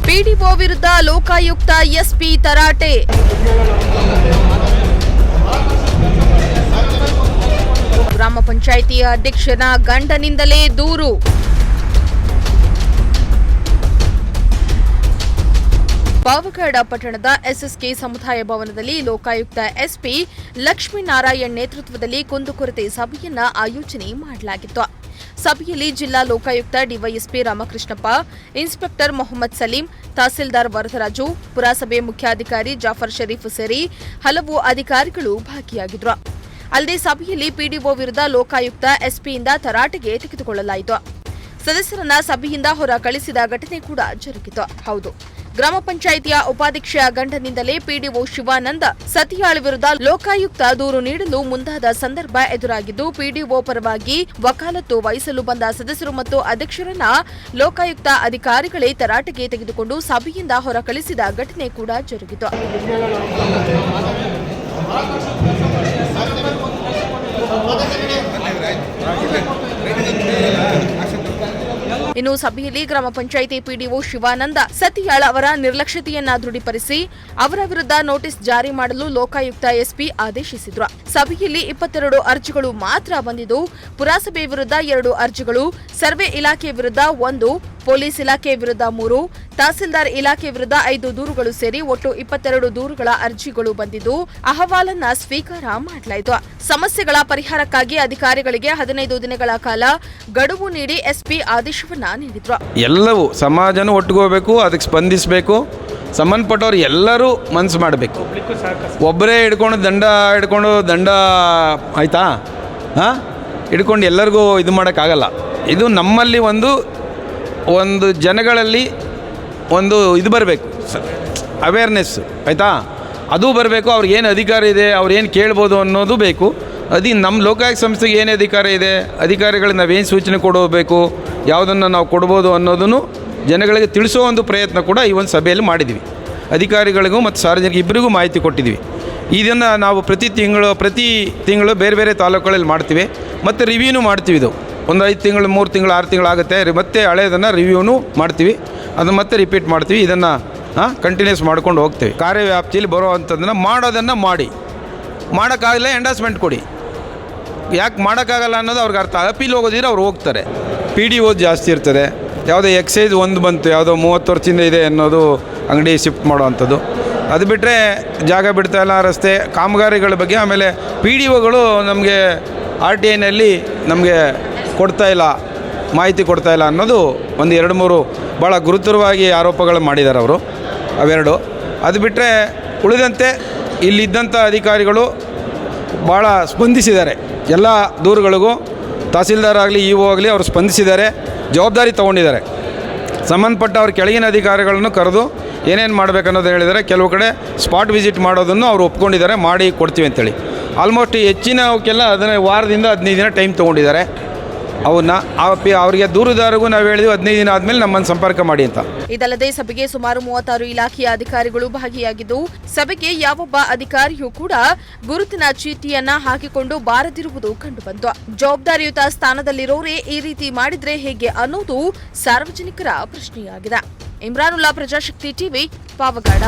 PDO ವಿರುದ್ಧ Lokayukta SP ತರಾಟೆ. ಗ್ರಾಮ ಪಂಚಾಯಿತಿಯ ಅಧ್ಯಕ್ಷನ ಗಂಡನಿಂದಲೇ ದೂರು. ಪಾವಗಡ ಪಟ್ಟಣದ ಎಸ್ಎಸ್ಕೆ ಸಮುದಾಯ ಭವನದಲ್ಲಿ ಲೋಕಾಯುಕ್ತ ಎಸ್ಪಿ ಲಕ್ಷ್ಮೀನಾರಾಯಣ್ ನೇತೃತ್ವದಲ್ಲಿ ಕುಂದುಕೊರತೆ ಸಭೆಯನ್ನ ಆಯೋಜನೆ ಮಾಡಲಾಗಿತ್ತು. ಸಭೆಯಲ್ಲಿ ಜಿಲ್ಲಾ ಲೋಕಾಯುಕ್ತ ಡಿವೈಎಸ್ಪಿ ರಾಮಕೃಷ್ಣಪ್ಪ, ಇನ್ಸ್ಪೆಕ್ಟರ್ ಮೊಹಮ್ಮದ್ ಸಲೀಂ, ತಹಸೀಲ್ದಾರ್ ವರದರಾಜು, ಪುರಸಭೆ ಮುಖ್ಯಾಧಿಕಾರಿ ಜಾಫರ್ ಶರೀಫ್ ಸೇರಿ ಹಲವು ಅಧಿಕಾರಿಗಳು ಭಾಗಿಯಾಗಿದ್ದರು. ಅಲ್ಲದೆ ಸಭೆಯಲ್ಲಿ ಪಿಡಿಒ ವಿರುದ್ಧ ಲೋಕಾಯುಕ್ತ ಎಸ್ಪಿಯಿಂದ ತರಾಟೆಗೆ ತೆಗೆದುಕೊಳ್ಳಲಾಯಿತು. ಸದಸ್ಯರನ್ನ ಸಭೆಯಿಂದ ಹೊರ ಕಳಿಸಿದ ಘಟನೆ ಕೂಡ ಜರುಗಿತು. ಹೌದು, ಗ್ರಾಮ ಪಂಚಾಯಿತಿಯ ಉಪಾಧ್ಯಕ್ಷೆಯ ಗಂಡನಿಂದಲೇ ಪಿಡಿಒ ಶಿವಾನಂದ ಸತಿಯಾಳ್ ವಿರುದ್ಧ ಲೋಕಾಯುಕ್ತ ದೂರು ನೀಡಲು ಮುಂದಾದ ಸಂದರ್ಭ ಎದುರಾಗಿದ್ದು, ಪಿಡಿಒ ಪರವಾಗಿ ವಕಾಲತ್ತು ವಹಿಸಲು ಬಂದ ಸದಸ್ಯರು ಮತ್ತು ಅಧ್ಯಕ್ಷರನ್ನ ಲೋಕಾಯುಕ್ತ ಅಧಿಕಾರಿಗಳೇ ತರಾಟೆಗೆ ತೆಗೆದುಕೊಂಡು ಸಭೆಯಿಂದ ಹೊರ ಕಳಿಸಿದ ಘಟನೆ ಕೂಡ ಜರುಗಿತು. ಇನ್ನು ಸಭೆಯಲ್ಲಿ ಗ್ರಾಮ ಪಂಚಾಯಿತಿ ಪಿಡಿಒ ಶಿವಾನಂದ ಸತಿಯಾಳ್ ಅವರ ನಿರ್ಲಕ್ಷ್ಯತೆಯನ್ನ ದೃಢಪಡಿಸಿ ಅವರ ವಿರುದ್ಧ ನೋಟಿಸ್ ಜಾರಿ ಮಾಡಲು ಲೋಕಾಯುಕ್ತ ಎಸ್ಪಿ ಆದೇಶಿಸಿದ್ರು. ಸಭೆಯಲ್ಲಿ 22 ಅರ್ಜಿಗಳು ಮಾತ್ರ ಬಂದಿದ್ದು, ಪುರಸಭೆ ವಿರುದ್ಧ 2 ಅರ್ಜಿಗಳು, ಸರ್ವೆ ಇಲಾಖೆ ವಿರುದ್ಧ 1, ಪೊಲೀಸ್ ಇಲಾಖೆ ವಿರುದ್ಧ 3, ತಹಸೀಲ್ದಾರ್ ಇಲಾಖೆ ವಿರುದ್ಧ 5 ದೂರುಗಳು ಸೇರಿ ಒಟ್ಟು 22 ದೂರುಗಳ ಅರ್ಜಿಗಳು ಬಂದಿದ್ದು, ಅಹವಾಲನ್ನ ಸ್ವೀಕಾರ ಮಾಡಲಾಯಿತು. ಸಮಸ್ಯೆಗಳ ಪರಿಹಾರಕ್ಕಾಗಿ ಅಧಿಕಾರಿಗಳಿಗೆ 15 ದಿನಗಳ ಕಾಲ ಗಡುವು ನೀಡಿ ಎಸ್ಪಿ ಆದೇಶವನ್ನ ನೀಡಿದ್ರು. ಎಲ್ಲವೂ ಸಮಾಜನೂ ಒಟ್ಟಿಗೋಗ್ಬೇಕು, ಅದಕ್ಕೆ ಸ್ಪಂದಿಸಬೇಕು. ಸಂಬಂಧಪಟ್ಟವ್ರು ಎಲ್ಲರೂ ಮನಸ್ಸು ಮಾಡಬೇಕು. ಒಬ್ಬರೇ ಹಿಡ್ಕೊಂಡು ದಂಡ ಆಯ್ತಾ ಹಿಡ್ಕೊಂಡು ಎಲ್ಲರಿಗೂ ಇದು ಮಾಡೋಕ್ಕಾಗಲ್ಲ. ಇದು ನಮ್ಮಲ್ಲಿ ಒಂದು ಜನಗಳಲ್ಲಿ ಒಂದು ಇದು ಬರಬೇಕು, ಅವೇರ್ನೆಸ್ ಆಯಿತಾ, ಅದು ಬರಬೇಕು. ಅವ್ರಿಗೇನು ಅಧಿಕಾರ ಇದೆ, ಅವ್ರೇನು ಕೇಳ್ಬೋದು ಅನ್ನೋದು ಬೇಕು. ನಮ್ಮ ಲೋಕಾಯುಕ್ತ ಸಂಸ್ಥೆಗೆ ಏನೇ ಅಧಿಕಾರ ಇದೆ, ಅಧಿಕಾರಿಗಳಿಗೆ ನಾವೇನು ಸೂಚನೆ ಕೊಡಬೇಕು, ಯಾವುದನ್ನು ನಾವು ಕೊಡ್ಬೋದು ಅನ್ನೋದನ್ನು ಜನಗಳಿಗೆ ತಿಳಿಸೋ ಒಂದು ಪ್ರಯತ್ನ ಕೂಡ ಈ ಒಂದು ಸಭೆಯಲ್ಲಿ ಮಾಡಿದ್ವಿ. ಅಧಿಕಾರಿಗಳಿಗೂ ಮತ್ತು ಸಾರ್ವಜನಿಕ ಇಬ್ಬರಿಗೂ ಮಾಹಿತಿ ಕೊಟ್ಟಿದ್ವಿ. ಇದನ್ನು ನಾವು ಪ್ರತಿ ತಿಂಗಳು ಬೇರೆ ಬೇರೆ ತಾಲೂಕುಗಳಲ್ಲಿ ಮಾಡ್ತೀವಿ ಮತ್ತು ರಿವ್ಯೂನು ಮಾಡ್ತೀವಿ. ಇದು ಒಂದು 5 ತಿಂಗಳು, 3 ತಿಂಗಳು, 6 ತಿಂಗಳು ಆಗುತ್ತೆ. ಮತ್ತೆ ಹಳೆಯದನ್ನು ರಿವ್ಯೂನು ಮಾಡ್ತೀವಿ, ಅದನ್ನು ಮತ್ತೆ ರಿಪೀಟ್ ಮಾಡ್ತೀವಿ. ಇದನ್ನು ಕಂಟಿನ್ಯೂಸ್ ಮಾಡ್ಕೊಂಡು ಹೋಗ್ತೀವಿ. ಕಾರ್ಯವ್ಯಾಪ್ತಿಯಲ್ಲಿ ಬರೋ ಅಂಥದ್ದನ್ನು ಮಾಡೋದನ್ನು ಮಾಡೋಕ್ಕಾಗಲ್ಲ ಎಂಡಾಸ್ಮೆಂಟ್ ಕೊಡಿ. ಯಾಕೆ ಮಾಡೋಕ್ಕಾಗಲ್ಲ ಅನ್ನೋದು ಅವ್ರಿಗೆ ಅರ್ಥ. ಅಪೀಲ್ ಹೋಗೋದಿದ್ರೆ ಅವ್ರು ಹೋಗ್ತಾರೆ. PDO ಜಾಸ್ತಿ ಇರ್ತದೆ. ಯಾವುದೋ ಎಕ್ಸೈಸ್ 1 ಬಂತು, ಯಾವುದೋ 30 ವರ್ಷದಿಂದ ಇದೆ ಅನ್ನೋದು ಅಂಗಡಿ ಶಿಫ್ಟ್ ಮಾಡೋವಂಥದ್ದು. ಅದು ಬಿಟ್ಟರೆ ಜಾಗ ಬಿಡ್ತಾಯಿಲ್ಲ, ರಸ್ತೆ ಕಾಮಗಾರಿಗಳ ಬಗ್ಗೆ. ಆಮೇಲೆ PDOಗಳು ನಮಗೆ RTIನಲ್ಲಿ ನಮಗೆ ಮಾಹಿತಿ ಕೊಡ್ತಾಯಿಲ್ಲ ಅನ್ನೋದು ಒಂದು 2-3 ಭಾಳ ಗುರುತರವಾಗಿ ಆರೋಪಗಳು ಮಾಡಿದ್ದಾರೆ ಅವರು, ಅವೆರಡು. ಅದು ಬಿಟ್ಟರೆ ಉಳಿದಂತೆ ಇಲ್ಲಿದ್ದಂಥ ಅಧಿಕಾರಿಗಳು ಭಾಳ ಸ್ಪಂದಿಸಿದ್ದಾರೆ. ಎಲ್ಲ ದೂರುಗಳಿಗೂ ತಹಸೀಲ್ದಾರ್ ಆಗಲಿ ಇಒ ಆಗಲಿ ಅವರು ಸ್ಪಂದಿಸಿದ್ದಾರೆ, ಜವಾಬ್ದಾರಿ ತೊಗೊಂಡಿದ್ದಾರೆ. ಸಂಬಂಧಪಟ್ಟ ಅವ್ರ ಕೆಳಗಿನ ಅಧಿಕಾರಿಗಳನ್ನು ಕರೆದು ಏನೇನು ಮಾಡಬೇಕನ್ನೋದು ಹೇಳಿದ್ದಾರೆ. ಕೆಲವು ಕಡೆ ಸ್ಪಾಟ್ ವಿಸಿಟ್ ಮಾಡೋದನ್ನು ಅವರು ಒಪ್ಕೊಂಡಿದ್ದಾರೆ, ಮಾಡಿ ಕೊಡ್ತೀವಿ ಅಂತೇಳಿ. ಆಲ್ಮೋಸ್ಟ್ ಹೆಚ್ಚಿನ ಅವಕ್ಕೆಲ್ಲ ವಾರದಿಂದ 15 ದಿನ ಟೈಮ್ ತೊಗೊಂಡಿದ್ದಾರೆ. ಅವನ್ನ ಅವರಿಗೆ ದೂರುದಾರಿಗೂ ನಾವು ಹೇಳಿದ್ವಿ 15 ದಿನ ಆದಮೇಲೆ ನಮ್ಮನ್ನು ಸಂಪರ್ಕ ಮಾಡಿ ಅಂತ. ಇದಲ್ಲದೆ ಸಭೆಗೆ ಸುಮಾರು 36 ಇಲಾಖೆಯ ಅಧಿಕಾರಿಗಳು ಭಾಗಿಯಾಗಿದ್ದು, ಸಭೆಗೆ ಯಾವೊಬ್ಬ ಅಧಿಕಾರಿಯೂ ಕೂಡ ಗುರುತಿನ ಚೀಟಿಯನ್ನ ಹಾಕಿಕೊಂಡು ಬಾರದಿರುವುದು ಕಂಡುಬಂತು. ಜವಾಬ್ದಾರಿಯುತ ಸ್ಥಾನದಲ್ಲಿರೋರೇ ಈ ರೀತಿ ಮಾಡಿದ್ರೆ ಹೇಗೆ ಅನ್ನೋದು ಸಾರ್ವಜನಿಕರ ಪ್ರಶ್ನೆಯಾಗಿದೆ. ಇಮ್ರಾನುಲ್ಲಾ, ಪ್ರಜಾಶಕ್ತಿ ಟಿವಿ, ಪಾವಗಡ.